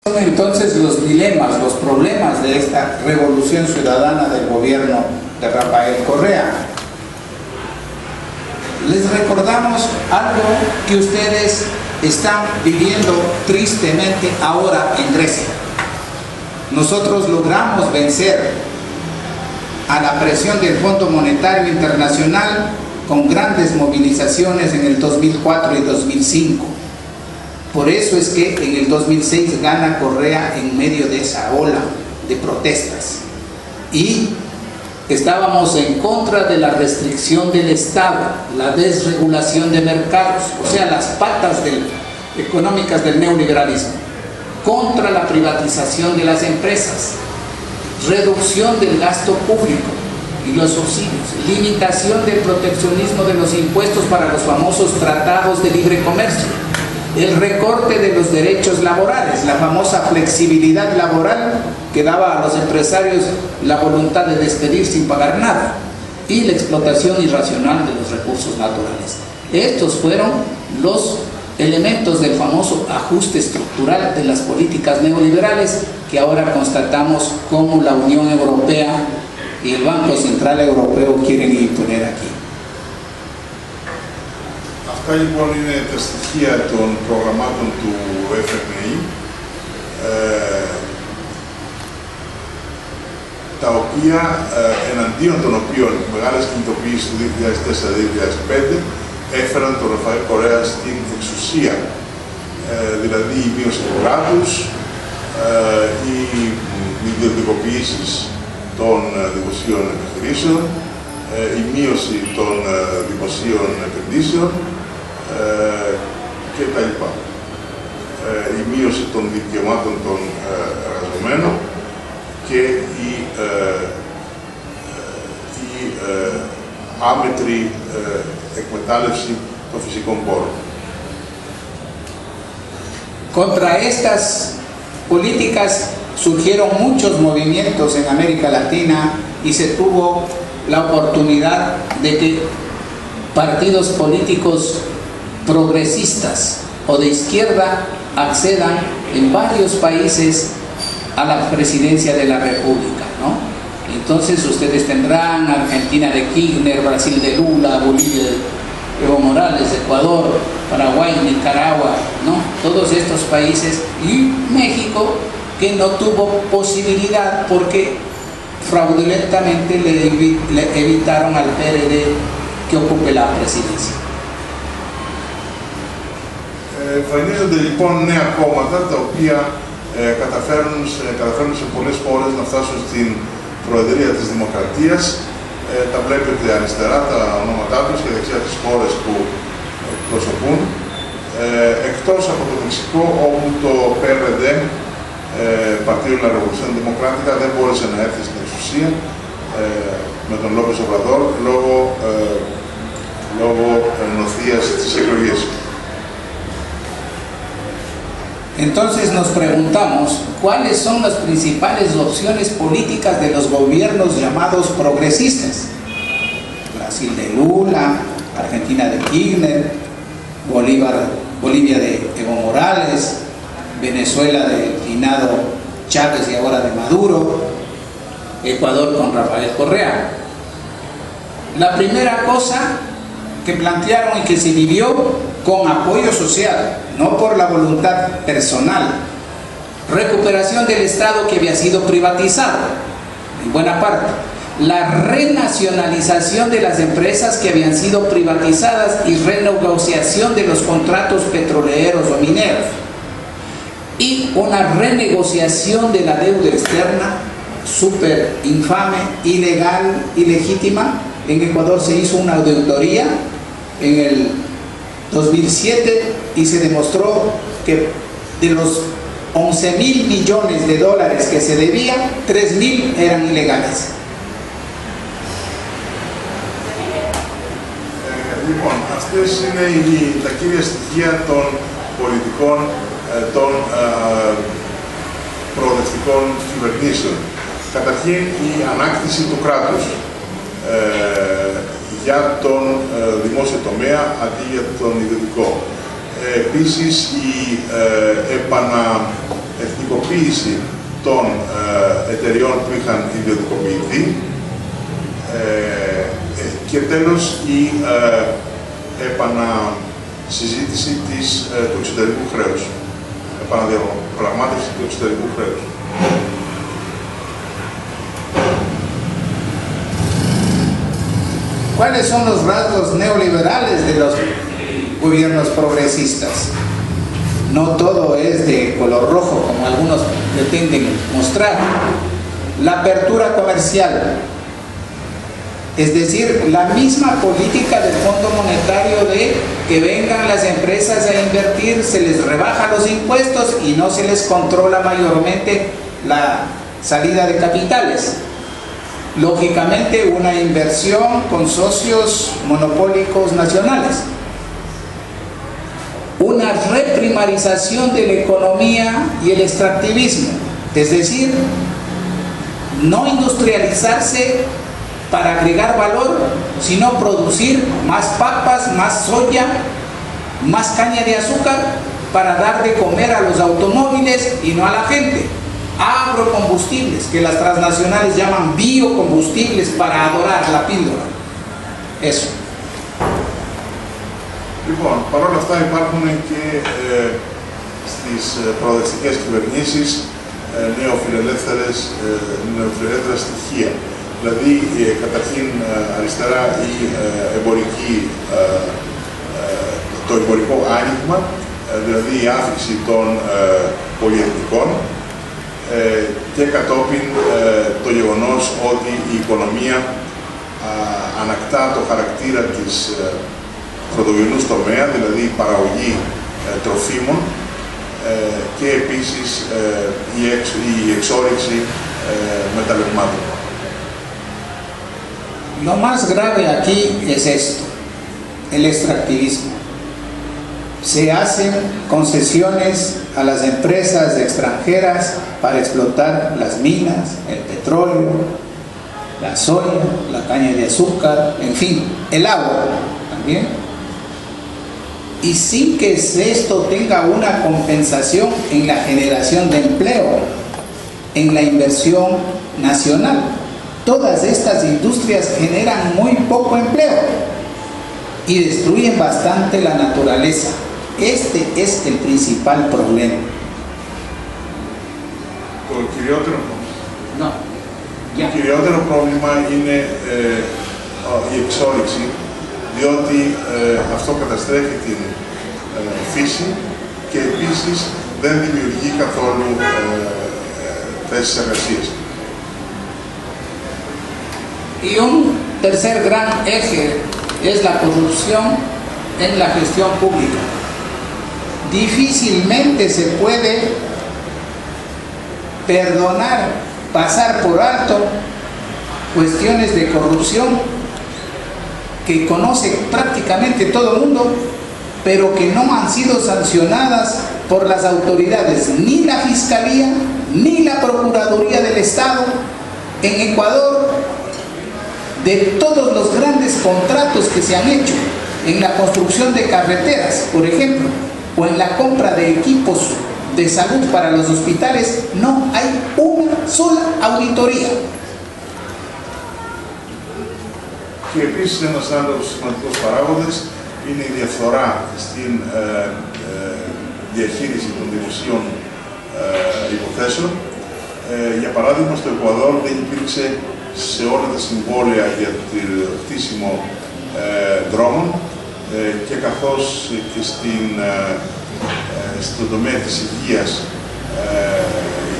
Son entonces los dilemas, los problemas de esta revolución ciudadana del gobierno de Rafael Correa. Les recordamos algo que ustedes están viviendo tristemente ahora en Grecia. Nosotros logramos vencer a la presión del Fondo Monetario Internacional con grandes movilizaciones en el 2004 y 2005. Por eso es que en el 2006 gana Correa en medio de esa ola de protestas. Y estábamos en contra de la restricción del Estado, la desregulación de mercados, o sea, las patas económicas del neoliberalismo, contra la privatización de las empresas, reducción del gasto público y los subsidios, limitación del proteccionismo de los impuestos para los famosos tratados de libre comercio, el recorte de los derechos laborales, la famosa flexibilidad laboral que daba a los empresarios la voluntad de despedir sin pagar nada, y la explotación irracional de los recursos naturales. Estos fueron los elementos del famoso ajuste estructural de las políticas neoliberales que ahora constatamos como la Unión Europea y el Banco Central Europeo quieren imponer aquí. Αυτά λοιπόν είναι τα στοιχεία των προγραμμάτων του FMI, τα οποία, εναντίον των οποίων μεγάλες κινητοποιήσεις του 2004-2005 έφεραν τον Ραφαέλ Κορέα στην εξουσία. Δηλαδή η μείωση του κράτους, οι ιδιωτικοποιήσεις των δημοσίων επιχειρήσεων, η μείωση των δημοσίων επενδύσεων και τα λοιπά. Η μείωση των δικαιωμάτων των εργαζομένων και η άμετρη εκμετάλλευση των φυσικών πόρων. Contra estas políticas surgieron muchos movimientos en América Latina y se tuvo la oportunidad de que partidos políticos progresistas o de izquierda accedan en varios países a la presidencia de la República, ¿no? Entonces ustedes tendrán Argentina de Kirchner, Brasil de Lula, Bolivia de Evo Morales, Ecuador, Paraguay, Nicaragua, ¿no? Todos estos países, y México, que no tuvo posibilidad porque fraudulentamente le evitaron al PRD que ocupe la presidencia. Εμφανίζονται λοιπόν νέα κόμματα τα οποία καταφέρνουν σε πολλές χώρες να φτάσουν στην Προεδρία της Δημοκρατίας. Τα βλέπετε αριστερά τα ονόματά τους και δεξιά τις χώρες που εκπροσωπούν. Εκτός από το Μεξικό, όπου το PRD, Partido de la Revolución Democrática, δεν μπόρεσε να έρθει στην εξουσία με τον Λόπες Ομπραδόρ λόγω νοθείας στις εκλογές. Entonces nos preguntamos cuáles son las principales opciones políticas de los gobiernos llamados progresistas. Brasil de Lula, Argentina de Kirchner, Bolivia de Evo Morales, Venezuela del finado Chávez y ahora de Maduro, Ecuador con Rafael Correa. La primera cosa que plantearon y que se vivió con apoyo social, no por la voluntad personal, recuperación del Estado que había sido privatizado, en buena parte, la renacionalización de las empresas que habían sido privatizadas y renegociación de los contratos petroleros o mineros, y una renegociación de la deuda externa súper infame, ilegal, ilegítima. En Ecuador se hizo una auditoría en el 2007 y se demostró que de los 11.000 millones de dólares que se debían, 3.000 eran ilegales. Λοιπόν, αυτές είναι τα κύρια στοιχεία των πολιτικών των προοδευτικών κυβερνήσεων. Καταρχήν, η ανάκτηση του κράτους για τον δημόσιο τομέα αντί για τον ιδιωτικό. Επίσης, η επαναεθνικοποίηση ιδιωτικοποίηση των εταιριών που είχαν ιδιωτικοποιηθεί και τέλος η επανασυζήτηση του εξωτερικού χρέους, επαναδιαπραγμάτευση του εξωτερικού χρέους. ¿Cuáles son los rasgos neoliberales de los gobiernos progresistas? No todo es de color rojo, como algunos pretenden mostrar. La apertura comercial, es decir, la misma política del Fondo Monetario de que vengan las empresas a invertir, se les rebaja los impuestos y no se les controla mayormente la salida de capitales. Lógicamente, una inversión con socios monopólicos nacionales. Una reprimarización de la economía y el extractivismo, es decir, no industrializarse para agregar valor, sino producir más papas, más soya, más caña de azúcar para dar de comer a los automóviles y no a la gente. Agrocombustibles, que las transnacionales llaman biocombustibles para adorar la píldora. Eso. Λοιπόν, παρόλα αυτά υπάρχουν και στις προοδευτικές κυβερνήσεις νεοφιλελεύθερα στοιχεία. Δηλαδή, καταρχήν αριστερά το εμπορικό άνοιγμα, δηλαδή η αύξηση των πολυεθνικών και κατόπιν το γεγονός ότι η οικονομία ανακτά το χαρακτήρα της πρωτογενούς τομέα, δηλαδή η παραγωγή τροφίμων και επίσης η εξόρυξη μεταλλευμάτων. Lo más grave aquí es esto, el extractivismo. Se hacen concesiones a las empresas extranjeras para explotar las minas, el petróleo, la soya, la caña de azúcar, en fin, el agua también. Y sin que esto tenga una compensación en la generación de empleo, en la inversión nacional. Todas estas industrias generan muy poco empleo y destruyen bastante la naturaleza. Este es el principal problema. Το κυριότερο πρόβλημα είναι η εξόρυξη, διότι αυτό καταστρέφει την φύση και επίσης δεν δημιουργεί καθόλου θέσεις εργασίας. Y un tercer gran eje es la corrupción en la gestión pública. Difícilmente se puede perdonar, pasar por alto cuestiones de corrupción que conoce prácticamente todo el mundo, pero que no han sido sancionadas por las autoridades, ni la Fiscalía, ni la Procuraduría del Estado. En Ecuador, de todos los grandes contratos que se han hecho en la construcción de carreteras, por ejemplo, o en la compra de equipos de salud para los hospitales, no hay una sola auditoría. Και επίσης ένας άλλος σημαντικός παράγοντας είναι η διαφθορά στην διαχείριση των δημοσίων υποθέσεων. Για παράδειγμα, στο Εκουαδόρ δεν υπήρξε σε όλα τα συμβόλαια για το χτίσιμο δρόμων και καθώς και στον τομέα της υγείας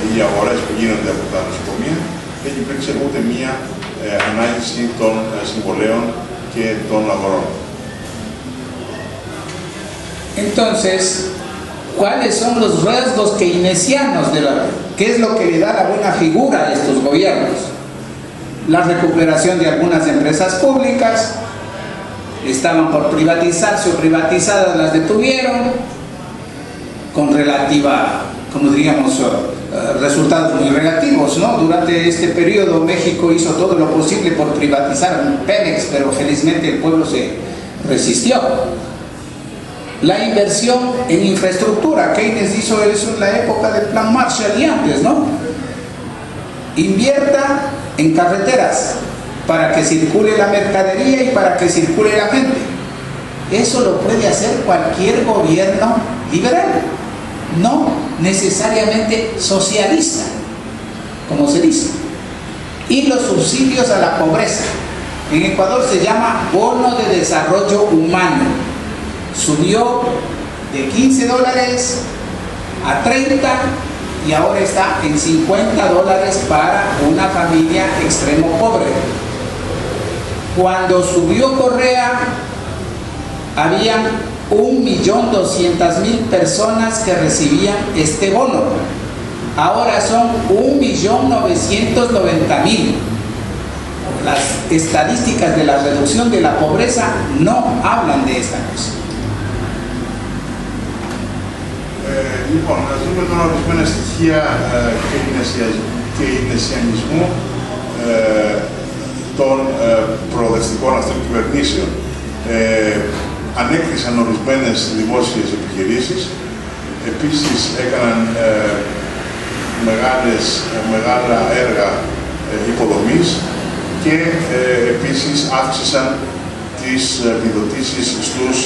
οι αγορές που γίνονται από τα νοσοκομεία δεν υπήρξε ούτε μία ανάλυση των συμβολέων και των αγορών. Entonces, ¿cuáles son los rasgos keynesianos de qué es lo que le da la buena figura a estos gobiernos? La recuperación de algunas empresas públicas, estaban por privatizarse o privatizadas, las detuvieron, con relativa, como diríamos, resultados muy relativos, ¿no? Durante este periodo México hizo todo lo posible por privatizar Pemex, pero felizmente el pueblo se resistió. La inversión en infraestructura, Keynes hizo eso en la época del Plan Marshall y antes, ¿no? Invierta en carreteras para que circule la mercadería y para que circule la gente. Eso lo puede hacer cualquier gobierno liberal, no necesariamente socialista, como se dice. Y los subsidios a la pobreza. En Ecuador se llama bono de desarrollo humano. Subió de $15 a 30 y ahora está en $50 para una familia extremo pobre. Cuando subió Correa, habían 1.200.000 personas que recibían este bono. Ahora son 1.990.000. Las estadísticas de la reducción de la pobreza no hablan de esta cosa. Λοιπόν, να δούμε τώρα ορισμένα στοιχεία κεϊνεσιανισμού των προοδευτικών αυτών κυβερνήσεων. Ανέκτησαν ορισμένες δημόσιες επιχειρήσεις, επίσης έκαναν μεγάλα έργα υποδομής και επίσης αύξησαν τις επιδοτήσεις στους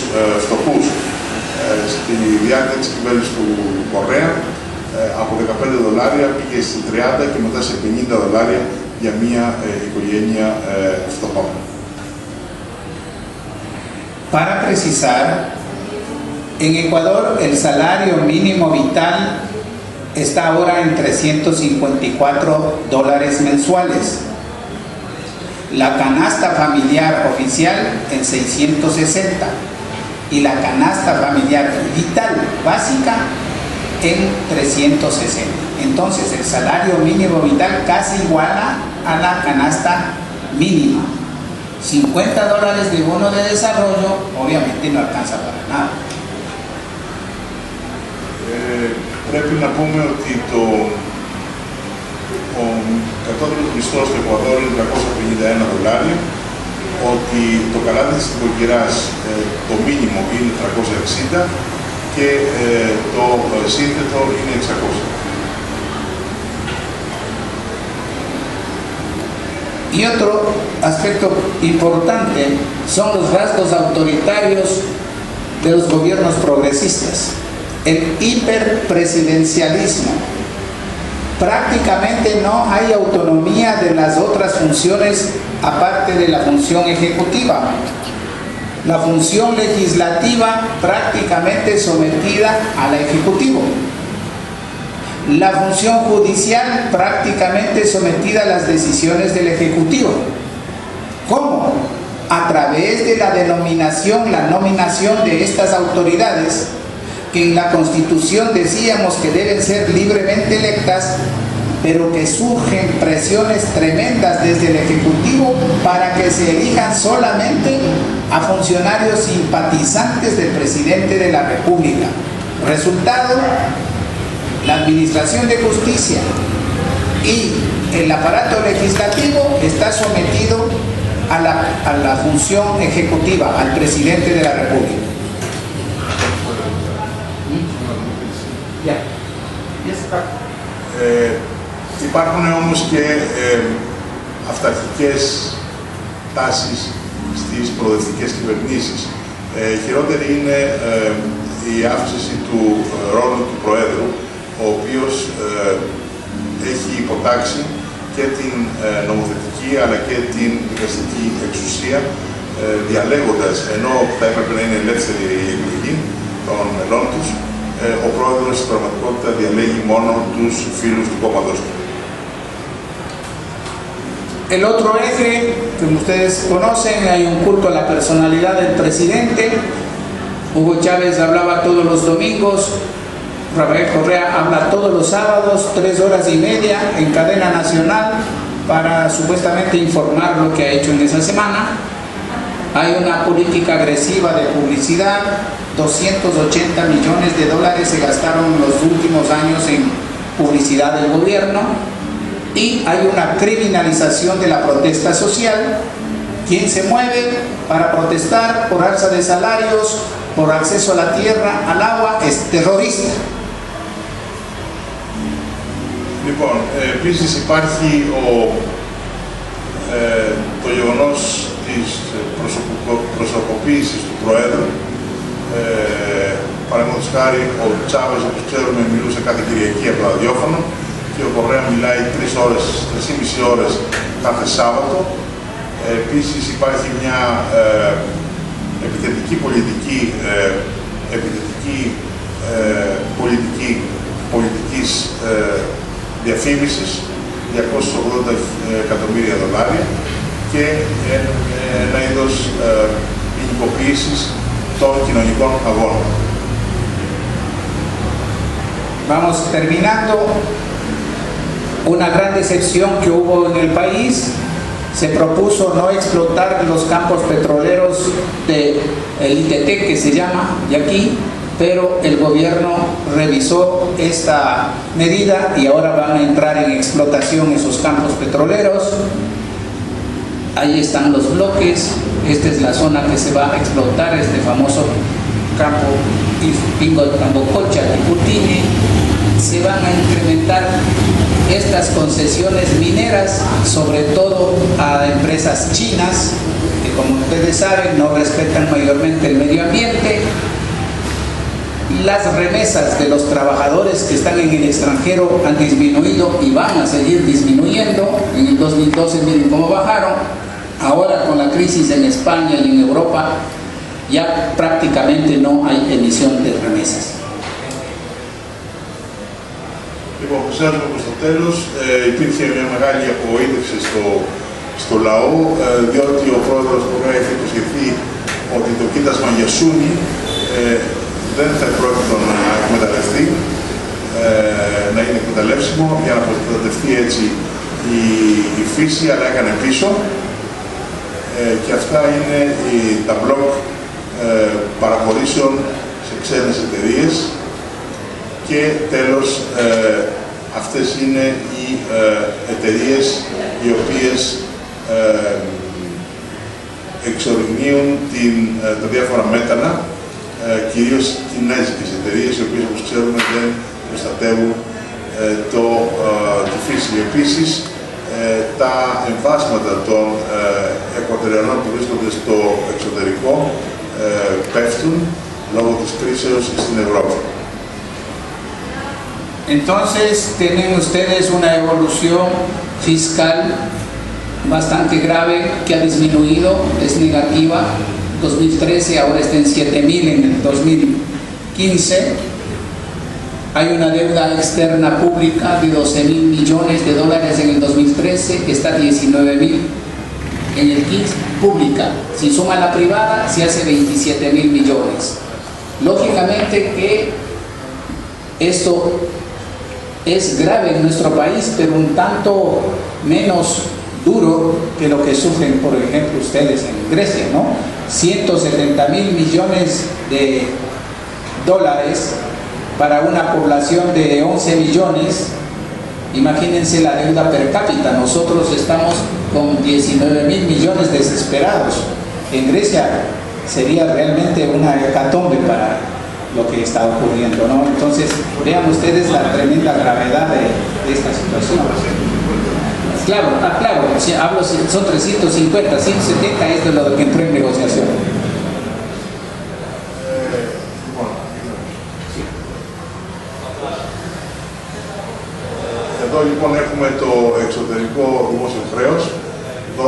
φτωχούς. Στη διάρκεια της κυβέρνησης του Κορέα από $15 πήγε στις 30 και μετά σε $50 για μια οικογένεια φτωχών. Para precisar, en Ecuador el salario mínimo vital está ahora en $354 mensuales. La canasta familiar oficial en 660 y la canasta familiar vital básica en 360. Entonces el salario mínimo vital casi iguala a la canasta mínima. $50 de bono de desarrollo obviamente no alcanza para nada. Πρέπει να πούμε ότι ο κατώτερος μισθός του Εκουαδόρ είναι $351, ότι το καλάθι της νοικοκυράς το μήνυμο είναι 360 και το σύνθετο είναι 600. Y otro aspecto importante son los rasgos autoritarios de los gobiernos progresistas. El hiperpresidencialismo. Prácticamente no hay autonomía de las otras funciones aparte de la función ejecutiva. La función legislativa prácticamente sometida al ejecutivo. La función judicial prácticamente sometida a las decisiones del ejecutivo. ¿Cómo? A través de la nominación de estas autoridades, que en la Constitución decíamos que deben ser libremente electas, pero que surgen presiones tremendas desde el Ejecutivo para que se elijan solamente a funcionarios simpatizantes del presidente de la República. Resultado, la Administración de Justicia y el aparato legislativo está sometido a la función ejecutiva, al presidente de la República. Υπάρχουν όμως και αυταρχικές τάσεις στις προοδευτικές κυβερνήσεις. Χειρότερη είναι η αύξηση του ρόλου του Προέδρου, ο οποίος έχει υποτάξει και την νομοθετική αλλά και την δικαστική εξουσία, διαλέγοντας, ενώ θα έπρεπε να είναι ελεύθερη η εκλογή των μελών τους, ο πρόεδρος στην πραγματικότητα διαλέγει μόνο τους φίλους του κόμματος του. El otro eje, como ustedes conocen, hay un culto a la personalidad del presidente. Hugo Chávez hablaba todos los domingos, Rafael Correa habla todos los sábados, 3 horas y media en cadena nacional para supuestamente informar lo que ha hecho en esa semana. Hay una política agresiva de publicidad, $280 millones se gastaron los últimos años en publicidad del gobierno, y hay una criminalización de la protesta social. Quien se mueve para protestar por alza de salarios por acceso a la tierra, al agua, es terrorista. Λοιπόν, επίσης υπάρχει το γεγονός της προσωποποίησης του Προέδρου. Παραδείγματος χάρη, ο Τσάβες, όπως ξέρουμε, μιλούσε κάθε Κυριακή από το ραδιόφωνο και ο Κορέα μιλάει 3,5 ώρες κάθε Σάββατο. Επίσης υπάρχει μια επιθετική πολιτική πολιτικής διαφήμισης, 280 εκατομμύρια δολάρια και ένα είδος ποινικοποίησης των κοινωνικών αγώνων. Vamos terminando. Una gran decepción que hubo en el país. Se propuso no explotar los campos petroleros del ITT, que se llama, de aquí, pero el gobierno revisó esta medida y ahora van a entrar en explotación esos campos petroleros. Ahí están los bloques. Esta es la zona que se va a explotar, este famoso campo Tambococha, Tiputini. Se van a incrementar estas concesiones mineras, sobre todo a empresas chinas, que como ustedes saben no respetan mayormente el medio ambiente. Las remesas de los trabajadores que están en el extranjero han disminuido y van a seguir disminuyendo. En el 2012 miren cómo bajaron. Ahora con la crisis en España y en Europa ya prácticamente no hay emisión de remesas. Λοιπόν, ξέρουμε πως στο τέλος υπήρχε μια μεγάλη απογοήτευση στο λαό, διότι ο πρόεδρος Κορέα είχε υποσχεθεί ότι το κοίτασμα για Σούνη δεν θα πρόκειται να εκμεταλλευτεί, να είναι εκμεταλλεύσιμο για να προστατευτεί έτσι η φύση, αλλά έκανε πίσω. Και αυτά είναι τα μπλοκ παραχωρήσεων σε ξένες εταιρείες. Και τέλος, αυτές είναι οι εταιρείες οι οποίες εξορευνίουν τα διάφορα μέταλλα, κυρίως κινέζικες εταιρείες, οι οποίες, όπως ξέρουμε, δεν προστατεύουν τη φύση. Επίσης, τα εμβάσματα των εκουατεριανών που βρίσκονται στο εξωτερικό πέφτουν λόγω της κρίσεως στην Ευρώπη. Entonces tienen ustedes una evolución fiscal bastante grave que ha disminuido, es negativa. 2013 ahora está en 7.000 en el 2015. Hay una deuda externa pública de 12.000 millones de dólares en el 2013, que está 19.000 en el 15, pública. Si suma la privada, se hace 27.000 millones. Lógicamente que esto es grave en nuestro país, pero un tanto menos duro que lo que sufren, por ejemplo, ustedes en Grecia, ¿no? 170.000 millones de dólares para una población de 11 millones. Imagínense la deuda per cápita. Nosotros estamos con 19.000 millones desesperados. En Grecia sería realmente una hecatombe para lo que está ocurriendo, ¿no? Entonces, vean ustedes la tremenda gravedad de esta situación. Claro, claro, si hablo, son 350, 170, esto es lo que entró en negociación. Εδώ λοιπόν έχουμε το εξωτερικό δημόσιο χρέος, 12.000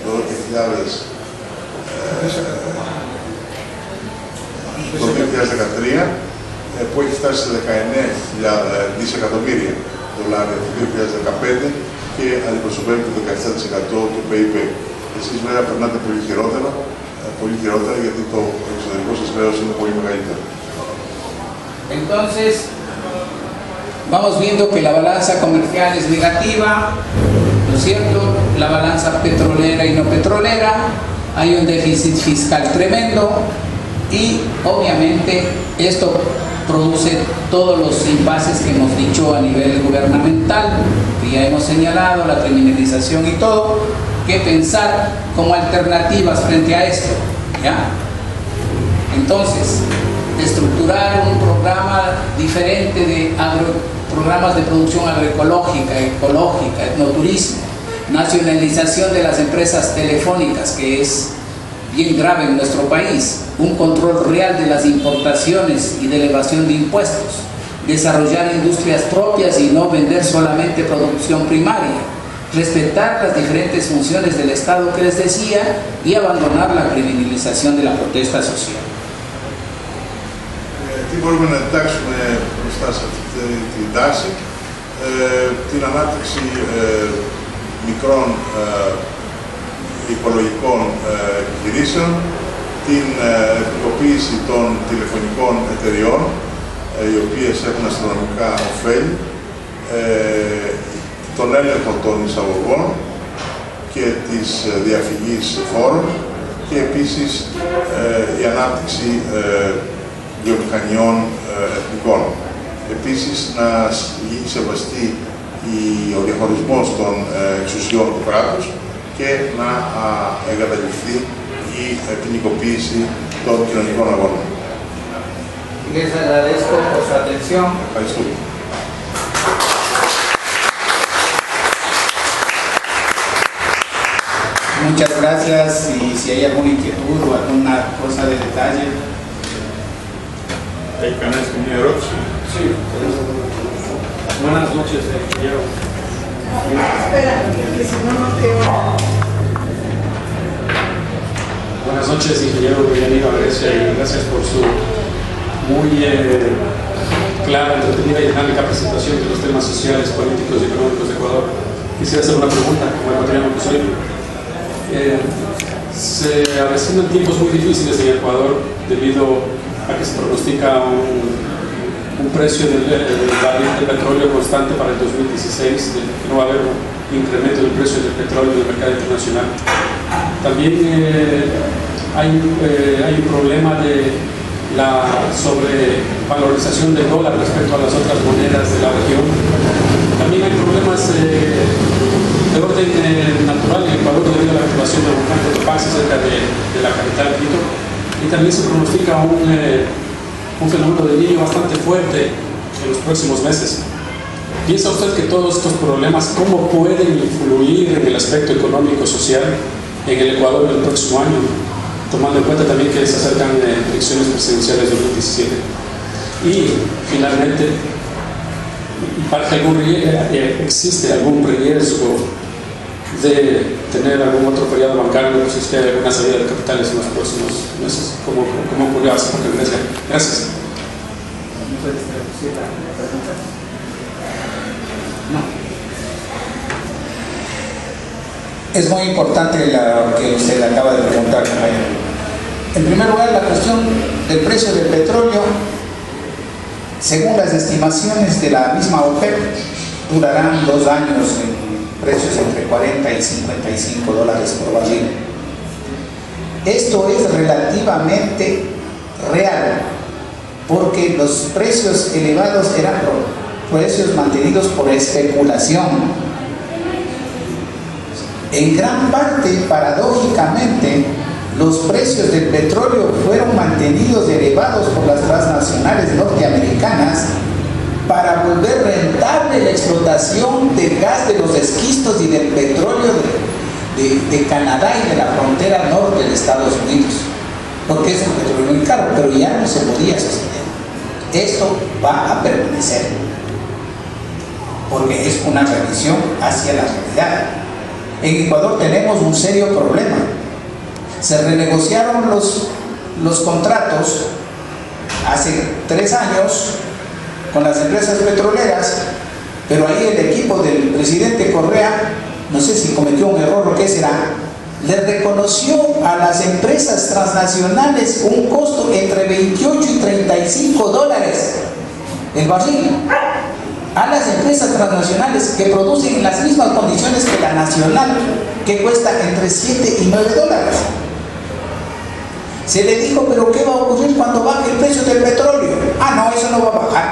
το 2013, που έχει φτάσει σε 19 δισεκατομμύρια δολάρια το 2015 και αντιπροσωπεύει το 17% του PIB. Εσείς βέβαια περνάτε πολύ χειρότερα γιατί το εξωτερικό σας χρέος είναι πολύ μεγαλύτερο. Entonces, vamos viendo que la balanza comercial es negativa, ¿no es cierto? La balanza petrolera y no petrolera, hay un déficit fiscal tremendo y obviamente esto produce todos los impases que hemos dicho a nivel gubernamental, que ya hemos señalado, la criminalización y todo, que pensar como alternativas frente a esto, ¿ya? Entonces, estructurar un programa diferente de programas de producción agroecológica, ecológica, etnoturismo, nacionalización de las empresas telefónicas, que es bien grave en nuestro país, un control real de las importaciones y de elevación de impuestos, desarrollar industrias propias y no vender solamente producción primaria, respetar las diferentes funciones del Estado que les decía y abandonar la criminalización de la protesta social. Τι μπορούμε να εντάξουμε μπροστά σε αυτή την τάση, την ανάπτυξη μικρών οικολογικών επιχειρήσεων, την εθνικοποίηση των τηλεφωνικών εταιριών, οι οποίες έχουν αστρονομικά ωφέλη, τον έλεγχο των εισαγωγών και της διαφυγής φόρων και επίσης η ανάπτυξη βιομηχανιών εθνικών. Επίσης, να γίνει σεβαστή ο διαχωρισμός των εξουσιών του κράτους και να εγκαταλειφθεί η ποινικοποίηση των κοινωνικών αγώνων. Les agradezco por su atención. Ευχαριστώ. Muchas gracias, y si hay alguna inquietud o alguna cosa de detalle. ¿Hay canales que me erupción? Sí. Buenas noches, ingeniero. Espera, que si no, no te oigo. Buenas noches, ingeniero. Bienvenido a Grecia y gracias por su muy clara, entretenida y dinámica presentación de los temas sociales, políticos y económicos de Ecuador. Quisiera hacer una pregunta, como ecuatoriano que soy. Se avecinan tiempos muy difíciles en Ecuador debido a que se pronostica un precio del barril de petróleo constante para el 2016, que no va a haber un incremento del precio del petróleo en el mercado internacional. También hay un problema de la sobrevalorización del dólar respecto a las otras monedas de la región. También hay problemas de orden natural en Ecuador debido a la activación del volcán Cotopaxi cerca de la capital Quito. Y también se pronostica un fenómeno de niño bastante fuerte en los próximos meses. ¿Piensa usted que todos estos problemas, cómo pueden influir en el aspecto económico y social en el Ecuador el próximo año, tomando en cuenta también que se acercan elecciones presidenciales de 2017? Y finalmente, ¿existe algún riesgo de tener algún otro periodo bancario si es que hay alguna salida de capitales en los próximos meses, como ocurrió hace poco en Grecia? Gracias. No. Es muy importante lo que usted acaba de preguntar, compañero. En primer lugar, la cuestión del precio del petróleo, según las estimaciones de la misma OPEP, durarán 2 años en precios entre 40 y 55 dólares por barril. Esto es relativamente real, porque los precios elevados eran precios mantenidos por especulación. En gran parte, paradójicamente, los precios del petróleo fueron mantenidos elevados por las transnacionales norteamericanas para volver rentable la explotación del gas de los esquistos y del petróleo de Canadá y de la frontera norte de Estados Unidos, porque es un petróleo muy caro, pero ya no se podía sostener. Esto va a permanecer, porque es una revisión hacia la realidad. En Ecuador tenemos un serio problema. Se renegociaron los contratos hace 3 años con las empresas petroleras, pero ahí el equipo del presidente Correa, no sé si cometió un error o qué será, le reconoció a las empresas transnacionales un costo entre 28 y 35 dólares el barril. A las empresas transnacionales que producen en las mismas condiciones que la nacional, que cuesta entre 7 y 9 dólares. Se le dijo, pero ¿qué va a ocurrir cuando baje el precio del petróleo? Ah, no, eso no va a bajar.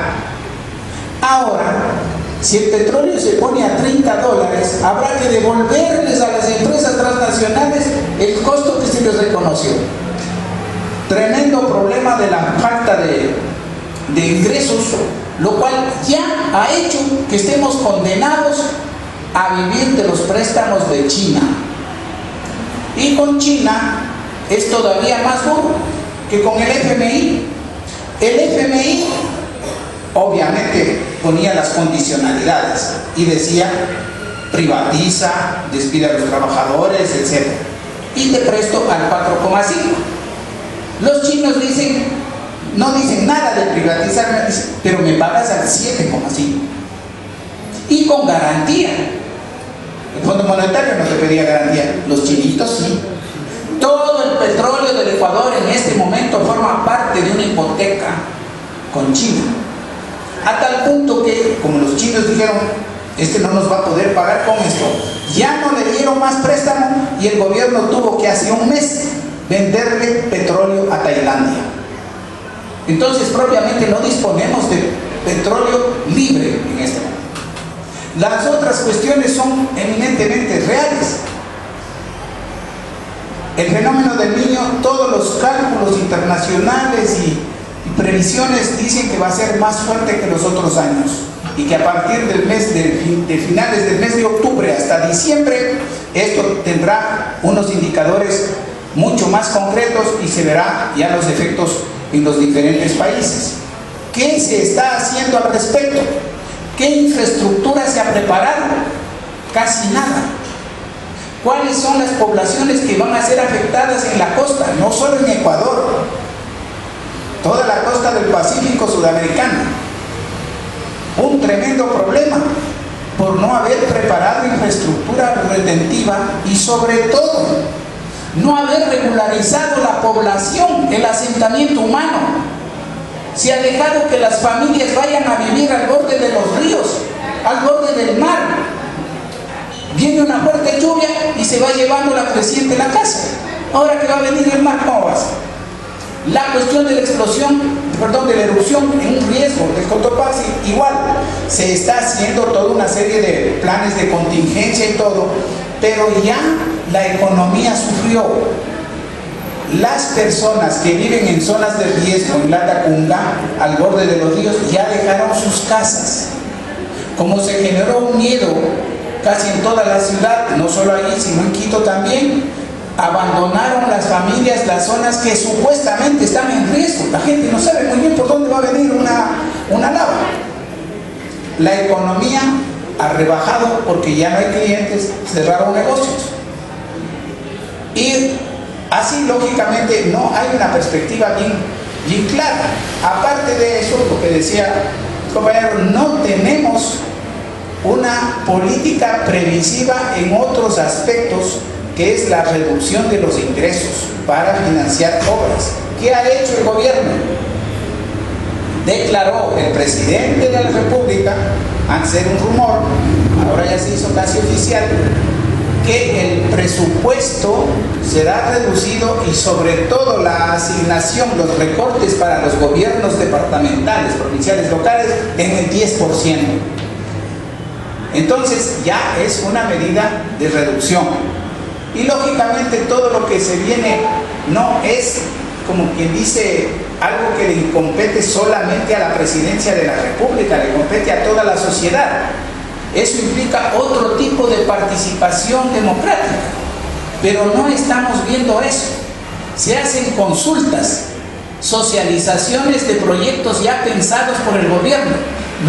Ahora, Si el petróleo se pone a $30, habrá que devolverles a las empresas transnacionales el costo que se les reconoció. Tremendo problema de la falta de ingresos, lo cual ya ha hecho que estemos condenados a vivir de los préstamos de China. Y con China es todavía más duro que con el FMI. El FMI obviamente ponía las condicionalidades y decía: privatiza, despide a los trabajadores, etc. Y te presto al 4,5. Los chinos dicen, no dicen nada de privatizar, pero me pagas al 7,5. Y con garantía. El Fondo Monetario no te pedía garantía, los chinitos sí. Todo el petróleo del Ecuador en este momento forma parte de una hipoteca con China. A tal punto que, como los chinos dijeron, este no nos va a poder pagar con esto, ya no le dieron más préstamo y el gobierno tuvo que hace un mes venderle petróleo a Tailandia. Entonces propiamente no disponemos de petróleo libre en este momento. Las otras cuestiones son eminentemente reales. El fenómeno del Niño, todos los cálculos internacionales y previsiones dicen que va a ser más fuerte que los otros años y que a partir del mes de finales del mes de octubre hasta diciembre esto tendrá unos indicadores mucho más concretos y se verá ya los efectos en los diferentes países. ¿Qué se está haciendo al respecto? ¿Qué infraestructura se ha preparado? Casi nada. ¿Cuáles son las poblaciones que van a ser afectadas en la costa? No solo en Ecuador, toda la costa del Pacífico sudamericano. Un tremendo problema por no haber preparado infraestructura retentiva y sobre todo no haber regularizado la población, el asentamiento humano. Se ha dejado que las familias vayan a vivir al borde de los ríos, al borde del mar. Viene una fuerte lluvia y se va llevando la creciente la casa. Ahora que va a venir el mar, ¿cómo vas? La cuestión de la explosión, de la erupción en un riesgo del Cotopaxi, igual. Se está haciendo toda una serie de planes de contingencia y todo, pero ya la economía sufrió. Las personas que viven en zonas de riesgo, en Latacunga, al borde de los ríos, ya dejaron sus casas. Como se generó un miedo casi en toda la ciudad, no solo ahí, sino en Quito también, abandonaron las familias las zonas que supuestamente están en riesgo. La gente no sabe muy bien por dónde va a venir una lava. La economía ha rebajado porque ya no hay clientes, cerraron negocios. Y así, lógicamente, no hay una perspectiva bien clara. Aparte de eso, lo que decía el compañero, no tenemos una política previsiva en otros aspectos, que es la reducción de los ingresos para financiar obras. ¿Qué ha hecho el gobierno? Declaró el presidente de la República, antes era un rumor, ahora ya se hizo casi oficial, que el presupuesto será reducido y sobre todo la asignación, los recortes para los gobiernos departamentales, provinciales, locales, en el 10%. Entonces ya es una medida de reducción. Y lógicamente todo lo que se viene no es, como quien dice, algo que le compete solamente a la presidencia de la República, le compete a toda la sociedad. Eso implica otro tipo de participación democrática, pero no estamos viendo eso. Se hacen consultas, socializaciones de proyectos ya pensados por el gobierno,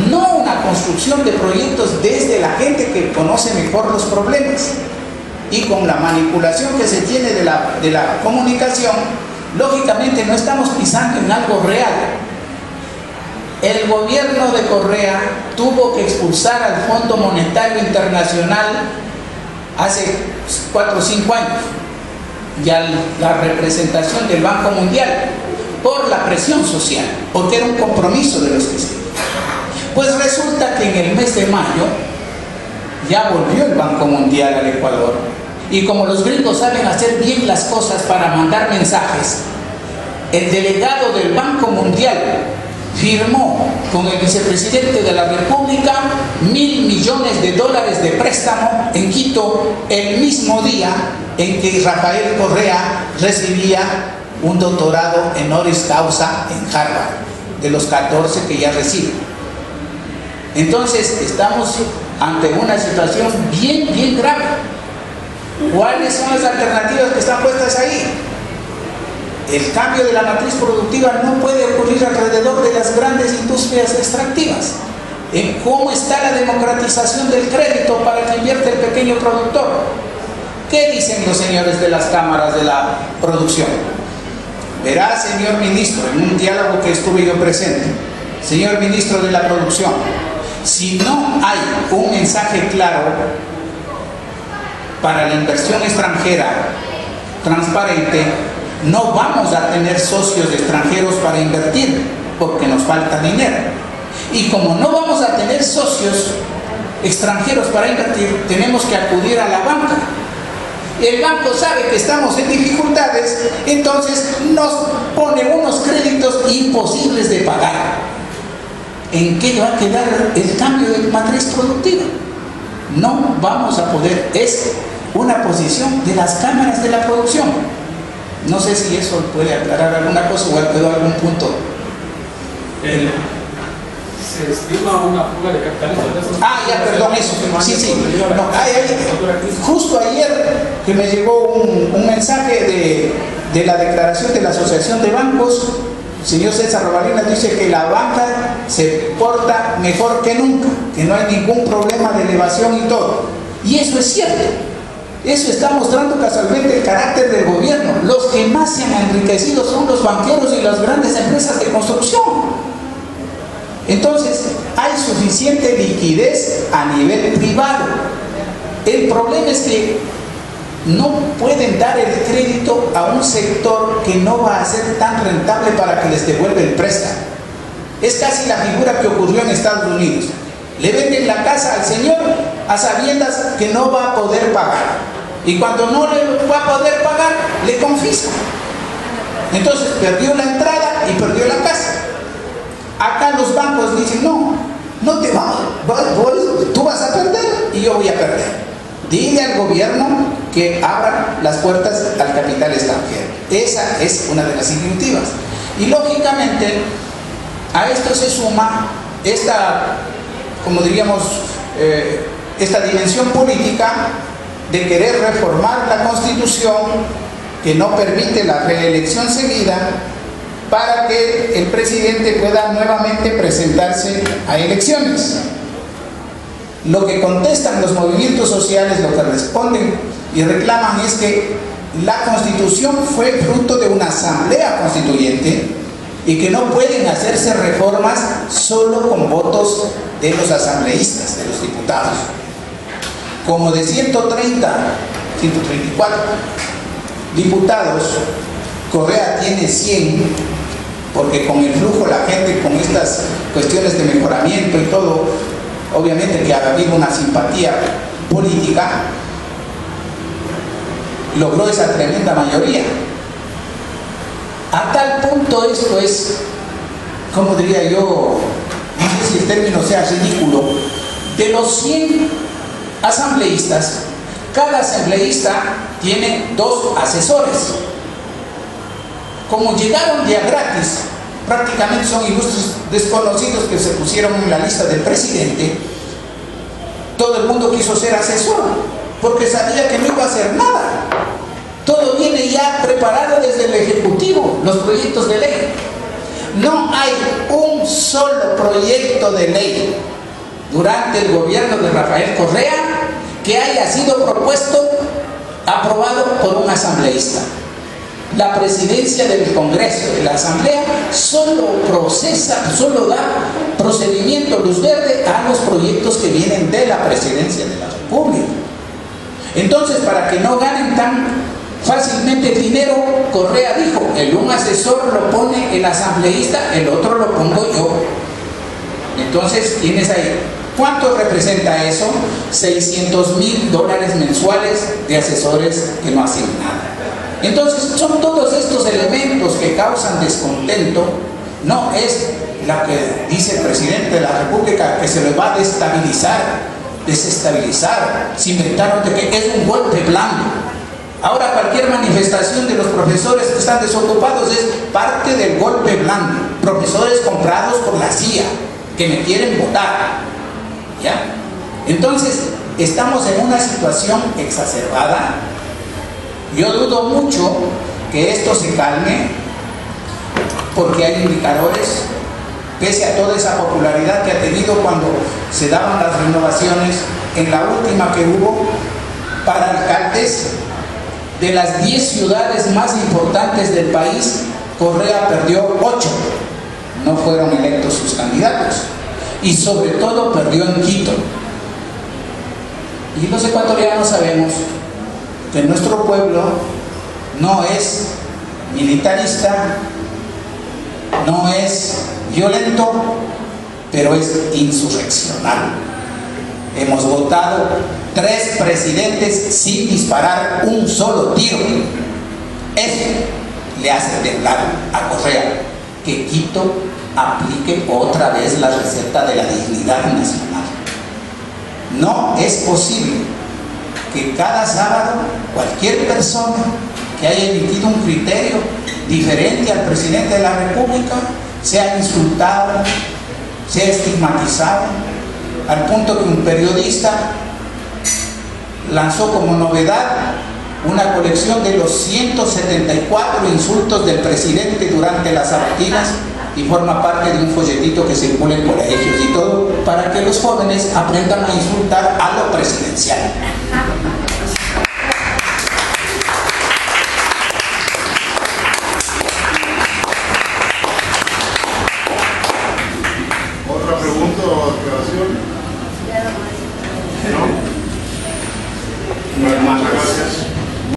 no una construcción de proyectos desde la gente que conoce mejor los problemas. Y con la manipulación que se tiene de la comunicación, lógicamente no estamos pisando en algo real. El gobierno de Correa tuvo que expulsar al Fondo Monetario Internacional hace 4 o 5 años y a la representación del Banco Mundial por la presión social, porque era un compromiso de los que se... Pues resulta que en el mes de mayo ya volvió el Banco Mundial al Ecuador, y como los gringos saben hacer bien las cosas para mandar mensajes, el delegado del Banco Mundial firmó con el vicepresidente de la República $1.000 millones de préstamo en Quito el mismo día en que Rafael Correa recibía un doctorado honoris causa en Harvard, de los 14 que ya recibe. Entonces estamos ante una situación bien grave. ¿Cuáles son las alternativas que están puestas ahí? El cambio de la matriz productiva no puede ocurrir alrededor de las grandes industrias extractivas. ¿Cómo está la democratización del crédito para que invierta el pequeño productor? ¿Qué dicen los señores de las cámaras de la producción? Verá, señor ministro, en un diálogo que estuve yo presente, señor ministro de la producción, si no hay un mensaje claro para la inversión extranjera transparente, no vamos a tener socios extranjeros para invertir, porque nos falta dinero. Y como no vamos a tener socios extranjeros para invertir, tenemos que acudir a la banca. El banco sabe que estamos en dificultades, entonces nos pone unos créditos imposibles de pagar. ¿En qué va a quedar el cambio de matriz productiva? No vamos a poder. Es una posición de las cámaras de la producción. No sé si eso puede aclarar alguna cosa o quedó algún punto. Se estima una fuga de capitales. Ya, perdón, eso. Sí. No, justo ayer que me llegó un mensaje de la declaración de la Asociación de Bancos, el señor César Robalina dice que la banca se porta mejor que nunca, que no hay ningún problema de elevación y todo. Y eso es cierto. Eso está mostrando casualmente el carácter del gobierno. Los que más se han enriquecido son los banqueros y las grandes empresas de construcción. Entonces, hay suficiente liquidez a nivel privado. El problema es que no pueden dar el crédito a un sector que no va a ser tan rentable para que les devuelva el préstamo. Es casi la figura que ocurrió en Estados Unidos. Le venden la casa al señor a sabiendas que no va a poder pagar. Y cuando no le va a poder pagar, le confiscan. Entonces perdió la entrada y perdió la casa. Acá los bancos dicen, no te vamos, tú vas a perder y yo voy a perder. Dile al gobierno que abra las puertas al capital extranjero. Esa es una de las iniciativas. Y lógicamente a esto se suma esta, como diríamos, esta dimensión política de querer reformar la Constitución que no permite la reelección seguida para que el presidente pueda nuevamente presentarse a elecciones. Lo que contestan los movimientos sociales, lo que responden y reclaman es que la Constitución fue fruto de una asamblea constituyente y que no pueden hacerse reformas solo con votos de los asambleístas, de los diputados. Como de 134 diputados, Correa tiene 100, porque con el flujo la gente, con estas cuestiones de mejoramiento y todo, obviamente que ha habido una simpatía política, logró esa tremenda mayoría. A tal punto esto es, como diría yo, no sé si el término sea ridículo, de los 100 asambleístas, cada asambleísta tiene 2 asesores. Como llegaron ya gratis, prácticamente son ilustres desconocidos que se pusieron en la lista del presidente, todo el mundo quiso ser asesor, porque sabía que no iba a hacer nada. Todo viene ya preparado desde el Ejecutivo, los proyectos de ley. No hay un solo proyecto de ley durante el gobierno de Rafael Correa que haya sido propuesto, aprobado por un asambleísta. La presidencia del Congreso, de la Asamblea, solo da procedimiento luz verde a los proyectos que vienen de la presidencia de la República. Entonces, para que no ganen tan fácilmente el dinero, Correa dijo, un asesor lo pone el asambleísta, el otro lo pongo yo. Entonces, tienes ahí, ¿cuánto representa eso? $600,000 mensuales de asesores que no hacen nada. Entonces, son todos estos elementos que causan descontento. No es la que dice el presidente de la República, que se les va a desestabilizar. Se inventaron de que es un golpe blando. Ahora cualquier manifestación de los profesores que están desocupados es parte del golpe blando. Profesores comprados por la CIA, que me quieren votar. ¿Ya? Entonces, estamos en una situación exacerbada. Yo dudo mucho que esto se calme, porque hay indicadores, pese a toda esa popularidad que ha tenido cuando se daban las renovaciones, en la última que hubo para alcaldes de las 10 ciudades más importantes del país, Correa perdió 8, no fueron electos sus candidatos, y sobre todo perdió en Quito. Y los ecuatorianos sabemos que nuestro pueblo no es militarista, no es violento, pero es insurreccional. Hemos votado 3 presidentes sin disparar un solo tiro. Eso le hace temblar a Correa, que Quito aplique otra vez la receta de la dignidad nacional. No es posible que cada sábado cualquier persona que haya emitido un criterio diferente al presidente de la República sea insultado, sea estigmatizado, al punto que un periodista lanzó como novedad una colección de los 174 insultos del presidente durante las sabatinas, y forma parte de un folletito que circula en colegios y todo, para que los jóvenes aprendan a insultar a lo presidencial.